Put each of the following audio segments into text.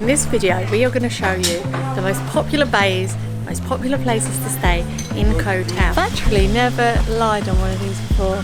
In this video we are going to show you the most popular bays, most popular places to stay in Koh Tao. I've actually never lied on one of these before,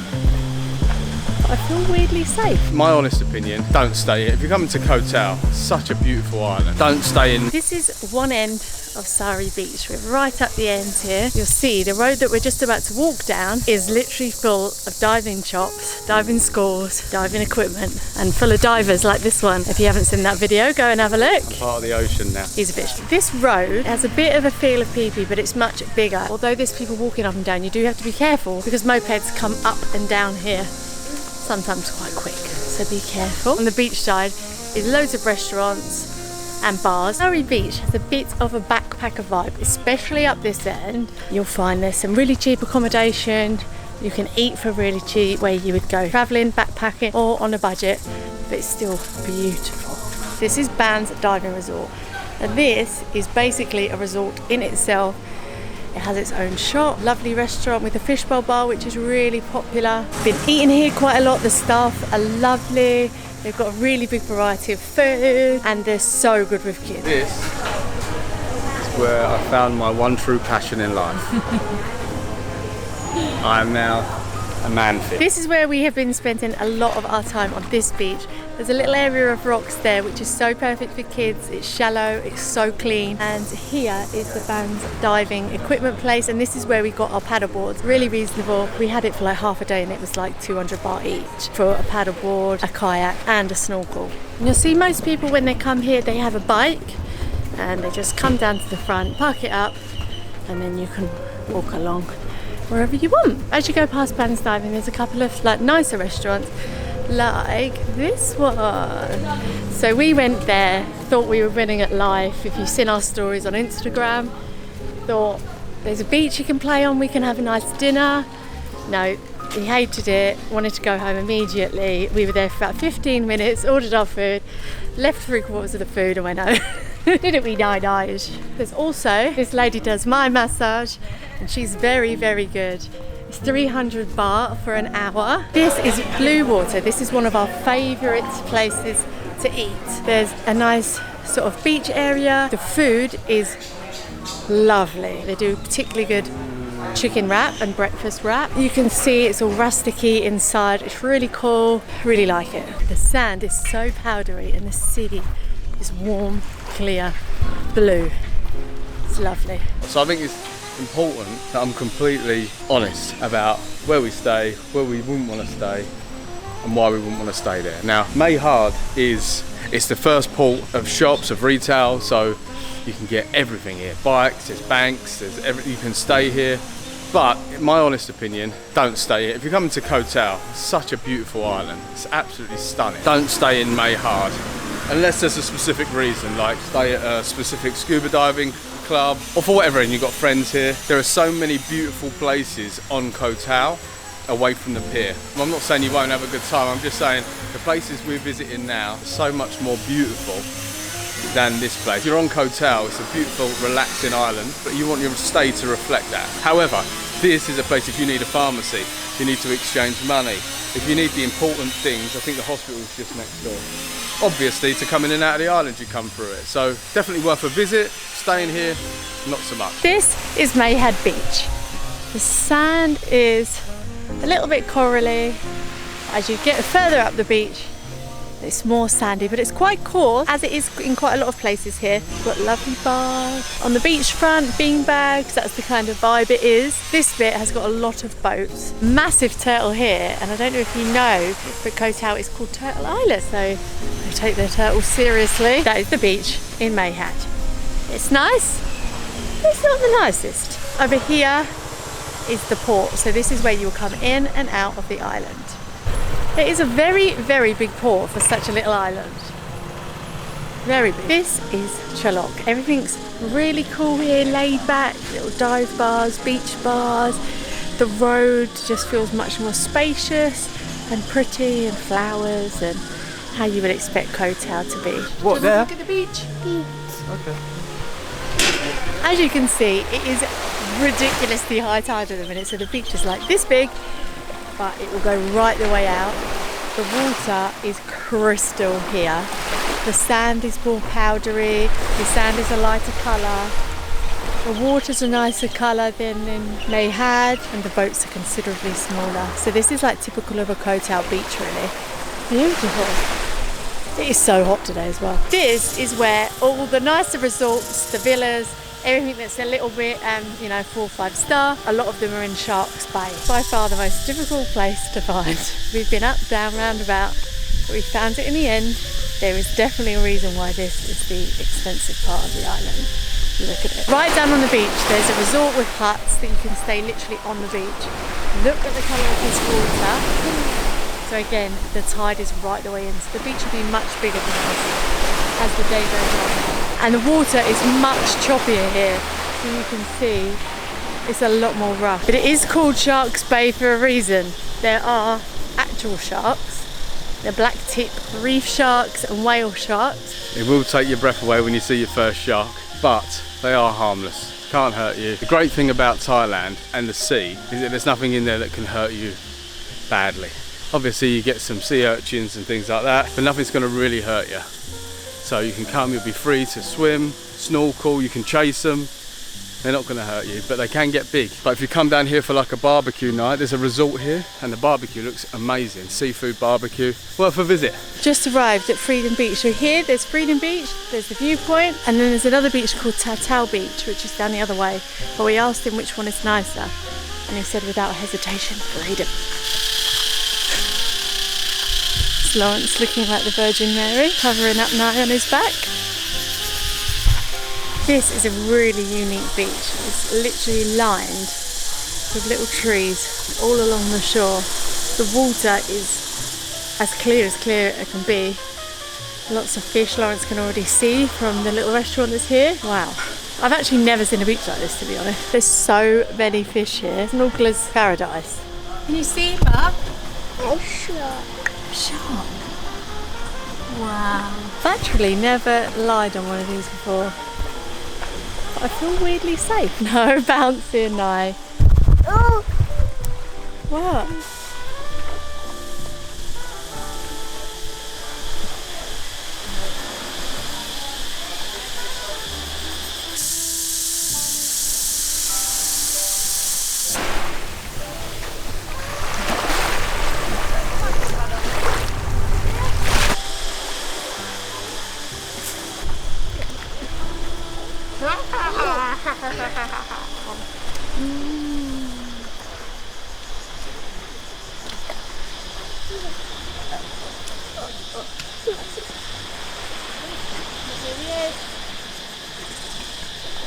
but I feel weirdly safe. My honest opinion, don't stay here. If you're coming to Koh Tao, it's such a beautiful island. Don't stay in. This is one end of Sari Beach. We're right up the end here. You'll see the road that we're just about to walk down is literally full of diving shops, diving schools, diving equipment, and full of divers like this one. If you haven't seen that video, go and have a look. Part of the ocean now. He's a fish. This road has a bit of a feel of pee-pee, but it's much bigger. Although there's people walking up and down, you do have to be careful because mopeds come up and down here, sometimes quite quick. So be careful. On the beach side is loads of restaurants and bars. Sari Beach has a bit of a backpacker vibe, especially up this end. You'll find there's some really cheap accommodation. You can eat for really cheap where you would go traveling, backpacking, or on a budget, but it's still beautiful. This is Band's Diving Resort, and this is basically a resort in itself. It has its own shop, lovely restaurant with a fishbowl bar, which is really popular. Been eating here quite a lot. The staff are lovely. They've got a really big variety of food and they're so good with kids. This is where I found my one true passion in life. I am now a man fish. This is where we have been spending a lot of our time on this beach. There's a little area of rocks there which is so perfect for kids. It's shallow, it's so clean. And here is the Band's diving equipment place, and this is where we got our paddle boards. Really reasonable. We had it for like half a day and it was like 200 baht each for a paddle board, a kayak and a snorkel. And you'll see most people when they come here, they have a bike and they just come down to the front, park it up, and then you can walk along wherever you want. As you go past Band's Diving, there's a couple of like nicer restaurants like this one. So we went there, thought we were winning at life. If you've seen our stories on Instagram, thought there's a beach you can play on, we can have a nice dinner. No, we hated it, wanted to go home immediately. We were there for about 15 minutes, ordered our food, left 3/4 of the food and went home. Didn't we died? There's also, this lady does my massage and she's very, very good. It's 300 baht for an hour. This is Blue Water. This is one of our favourite places to eat. There's a nice sort of beach area. The food is lovely. They do particularly good chicken wrap and breakfast wrap. You can see it's all rusticy inside. It's really cool. Really like it. The sand is so powdery and the sea is warm, clear, blue. It's lovely. So I think it's important that I'm completely honest about where we stay, where we wouldn't want to stay, and why we wouldn't want to stay there. Now, Mae Hard it's the first port of shops, of retail, so you can get everything here. Bikes, there's banks, you can stay here. But in my honest opinion, don't stay here. If you're coming to Koh Tao, it's such a beautiful island. It's absolutely stunning. Don't stay in Mae Hard unless there's a specific reason, like stay at a specific scuba diving club or for whatever, and you've got friends here. There are so many beautiful places on Koh Tao away from the pier. I'm not saying you won't have a good time, I'm just saying the places we're visiting now are so much more beautiful than this place. You're on Koh Tao, it's a beautiful, relaxing island, but you want your stay to reflect that. However, this is a place if you need a pharmacy, if you need to exchange money, if you need the important things. I think the hospital is just next door. Obviously, to come in and out of the island, you come through it. So definitely worth a visit. Staying here, not so much. This is Mae Hard Beach. The sand is a little bit corally. As you get further up the beach, it's more sandy, but it's quite cool, as it is in quite a lot of places here. We've got lovely bars. On the beachfront, bean bags, that's the kind of vibe it is. This bit has got a lot of boats. Massive turtle here, and I don't know if you know, but Koh Tao is called Turtle Island, so they take their turtles seriously. That is the beach in Mae Hard. It's nice, but it's not the nicest. Over here is the port, so this is where you will come in and out of the island. It is a very, very big port for such a little island. Very big. This is Chalok. Everything's really cool here, laid back, little dive bars, beach bars. The road just feels much more spacious and pretty, and flowers, and how you would expect Koh Tao to be. What, there? Look at the beach. Okay. As you can see, it is ridiculously high tide at the minute, so the beach is like this big, but it will go right the way out. The water is crystal here. The sand is more powdery, the sand is a lighter colour. The water's a nicer colour than in May Had, and the boats are considerably smaller. So this is like typical of a Koh Tao beach, really. Beautiful. It is so hot today as well. This is where all the nicer resorts, the villas, everything that's a little bit, 4 or 5 star, a lot of them are in Sharks Bay. By far the most difficult place to find. We've been up, down, roundabout, but we found it in the end. There is definitely a reason why this is the expensive part of the island. Look at it. Right down on the beach, there's a resort with huts that you can stay literally on the beach. Look at the colour of this water. So again, the tide is right the way in. So the beach will be much bigger than this as the day goes on. And the water is much choppier here. So you can see it's a lot more rough. But it is called Sharks Bay for a reason. There are actual sharks. They're black tip reef sharks and whale sharks. It will take your breath away when you see your first shark, but they are harmless, can't hurt you. The great thing about Thailand and the sea is that there's nothing in there that can hurt you badly. Obviously you get some sea urchins and things like that, but nothing's going to really hurt you. So you can come, you'll be free to swim, snorkel, you can chase them. They're not going to hurt you, but they can get big. But if you come down here for like a barbecue night, there's a resort here and the barbecue looks amazing. Seafood barbecue, worth a visit. Just arrived at Freedom Beach. So here there's Freedom Beach, there's the viewpoint, and then there's another beach called Koh Tao Beach, which is down the other way. But we asked him which one is nicer, and he said without hesitation, Freedom. Lawrence looking like the Virgin Mary, covering up Nye on his back. This is a really unique beach. It's literally lined with little trees all along the shore. The water is as clear it can be. Lots of fish Lawrence can already see from the little restaurant that's here. Wow. I've actually never seen a beach like this, to be honest. There's so many fish here. Snorkeler's paradise. Can you see, Mark? A shark. Shark. Wow. I've actually never lied on one of these before. I feel weirdly safe. No bouncing, no. Oh! What?